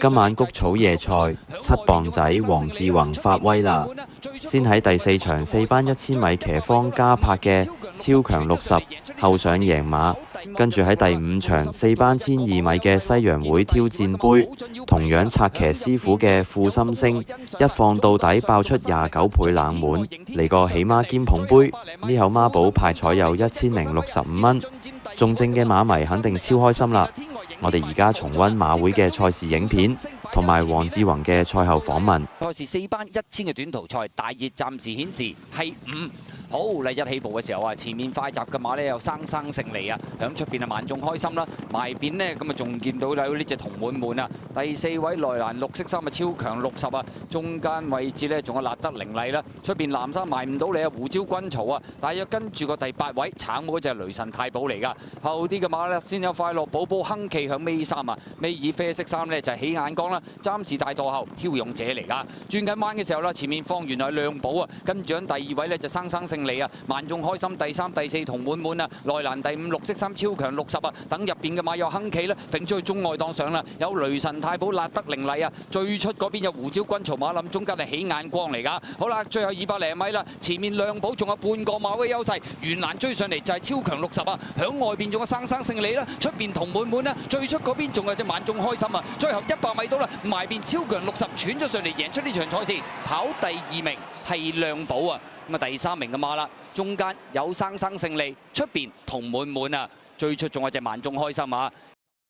今晚谷草夜賽7磅仔黃志宏發威啦！先喺第4場4班1000米騎方加柏嘅超強60後上贏馬，跟住喺第5場4班1200米嘅西洋會挑戰杯，同樣策騎師傅嘅富心星一放到底爆出29倍冷門，嚟個起孖兼捧杯，呢口孖寶派彩有1065蚊，中正嘅馬迷肯定超開心啦！我哋而家重溫馬會嘅賽事影片，同埋黃志宏嘅賽後訪問。賽事4班1000嘅短途賽，大熱暫時顯示係5。好嚟一起步嘅時候啊，前面快閘嘅馬呢又生勝利啊，響出邊啊萬眾開心啦，埋邊呢咁啊仲見到有呢隻同滿滿啊，第4位內欄綠色衫啊超強60啊，中間位置呢仲有辣得凌厲啦，出邊藍衫埋唔到你啊胡椒軍曹啊，大約跟住個第8位橙嗰隻雷神太保嚟噶，後啲嘅馬呢先有快樂寶寶亨記響尾3啊，尾二啡色衫呢就係起眼光啦，暫時大墮後驍勇者嚟噶，轉緊彎嘅時候啦，前面放原來亮寶啊，跟住喺第2位呢就生勝利啊，萬眾開心，第3、第4同滿滿啊，內欄第5綠色衫超強60啊，等入邊嘅馬有亨企啦，揈出去中外檔上啦，有雷神太保辣得凌厲啊，最出嗰邊有胡椒軍曹馬林，中間係起眼光嚟噶，好啦，最後200零米啦，前面亮寶仲有半個馬威優勢，原欄追上嚟就係超強60啊，響外邊仲有生勝利啦，出邊同滿滿啦，最出嗰邊仲有隻萬眾開心啊，最後100米到啦，埋邊超強60傳咗上嚟贏出呢場賽事，跑第2名係亮寶啊。咁啊，第3名嘅馬啦，中間有生勝利，出邊同滿滿啊，最出仲有隻萬眾開心啊！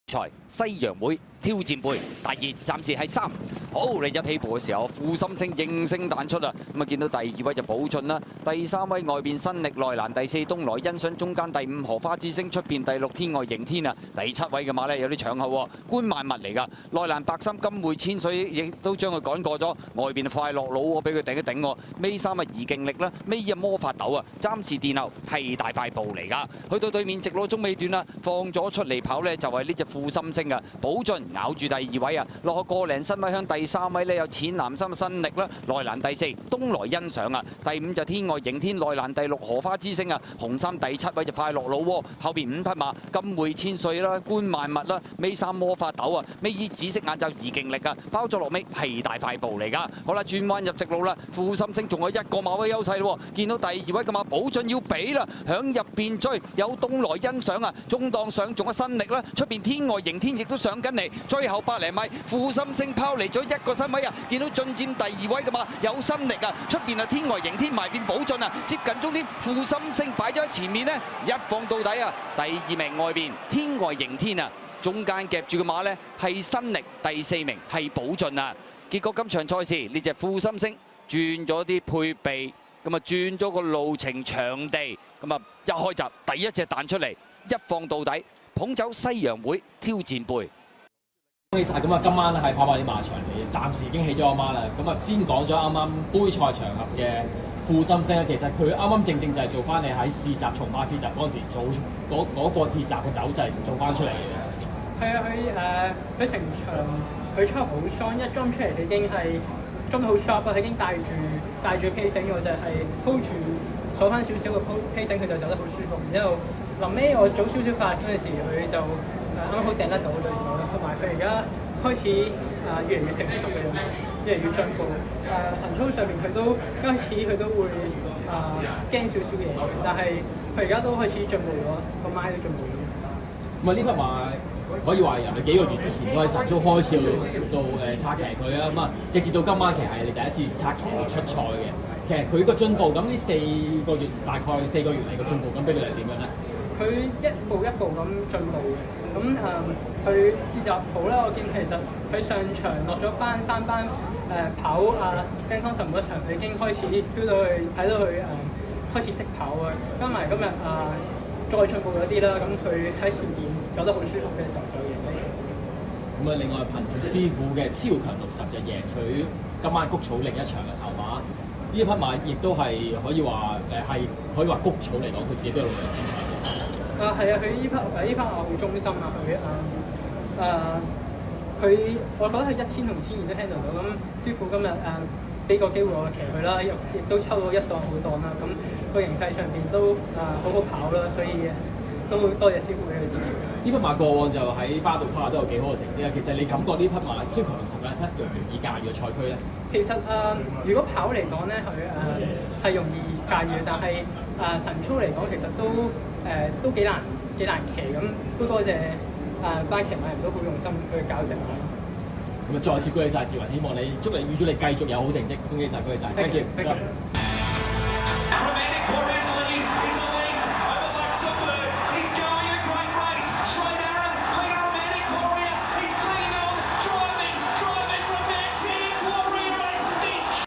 賽西洋會挑戰杯大熱，暫時係3。好，你一起步嘅時候，富心星應聲彈出啊！咁啊，見到第2位就寶駿啦，第3位外邊新力內欄，第4東來欣賞，中間第5荷花之星，出邊第6天外迎天啊！第7位嘅馬呢有啲搶後喎，官萬物嚟㗎，內欄白心金匯千歲亦都將佢趕過咗，外邊快樂佬喎，俾佢頂一頂喎，尾3啊怡勁力啦，尾2魔法豆啊，暫時殿後係大快步嚟㗎，去到對面直路中尾段啦，放咗出嚟跑呢就係呢隻富心星啊，寶駿咬住第2位啊，落個零身位向第3位呢有淺藍心新力啦，內欄第4東來欣賞啊，第5就天外迎天，內欄第6荷花之星啊，紅衫第7位就快樂佬喎，後邊5匹馬金匯千歲啦，官萬物啦，尾3魔法豆啊，尾2紫色眼罩怡勁力啊，包咗落尾係大快步嚟㗎，好啦轉彎入直路啦，富心星仲有1個馬位優勢咯，見到第2位嘅馬寶駿要俾啦，響入邊追有東來欣賞啊，中檔上仲有新力啦，出邊天外迎天亦都上緊嚟，最後100零米富心星拋離咗1個身位啊！見到進佔第2位嘅嘛，有新力啊！出邊啊天外迎天埋邊寶駿啊，接近終點富心星擺咗喺前面呢，一放到底啊！第2名外邊天外迎天啊，中間夾住嘅馬呢係新力，第4名係寶駿啊！結果今場賽事呢隻富心星轉咗啲配備，咁啊轉咗個路程場地，咁啊一開閘第一隻彈出嚟，一放到底捧走西洋會挑戰杯。恭喜晒！咁啊，今晚咧喺跑馬地馬場嚟，暫時已經起咗阿媽啦。咁啊，先講咗啱啱杯賽場合嘅富心星咧，其實佢啱啱正就係做翻你喺試閘從馬試閘嗰陣時做嗰個試閘嘅走勢做翻出嚟嘅。係啊，佢成場佢出好 strong，一裝出嚟佢已經係裝得好 sharp 啊！佢已經帶住 pacing， 我就係 hold 住鎖翻少少嘅 pacing， 佢就走得好舒服。然之後臨尾我早少少發嗰陣時，佢就啱好掟得到對手啦。同埋佢而家開始越嚟越成熟嘅，越嚟越進步。晨操上面佢都一開始佢都會驚少少嘢，但係佢而家都開始進步咗，個麥都進步咗。咁啊，呢匹馬可以話由你幾個月之前都喺晨操開始到策騎佢啊，咁啊直至到今晚其實係你第一次策騎出賽嘅。其實佢個進步咁呢4個月大概4個月嚟嘅進步咁俾你係點樣咧？佢一步一步咁進步嘅，咁佢試閘好啦，我見其實佢上場落咗班3班跑丁康臣嗰場，佢已經開始 feel 到佢睇到佢開始識跑啊，加埋今日再進步咗啲啦，咁佢喺前面走得好舒服嘅時候就贏咗。咁啊，另外憑住師傅嘅超強60就贏取今晚谷草另一場嘅頭馬，呢一匹馬亦都係可以話可以話谷草嚟講，佢自己都有努力精彩嘅。係啊，佢呢匹馬好忠心啊！佢我覺得係1000同1000都 handle 到。咁師傅今日俾個機會我騎佢啦，亦都抽到一檔好檔啦。咁個形勢上邊都好好跑啦，所以都多謝師傅俾佢支持。呢匹馬過往就喺巴杜帕都有幾好嘅成績啊！其實你感覺呢匹馬超強60咧，容唔容易駕馭嘅賽區咧？其實如果跑嚟講咧，佢係容易駕馭，但係神操嚟講，其實都幾難騎咁。都多謝班騎馬人都好用心去教隻馬。咁啊，再次恭喜晒志雲，希望你預祝你繼續有好成績，恭喜晒，恭喜晒 ，thank you。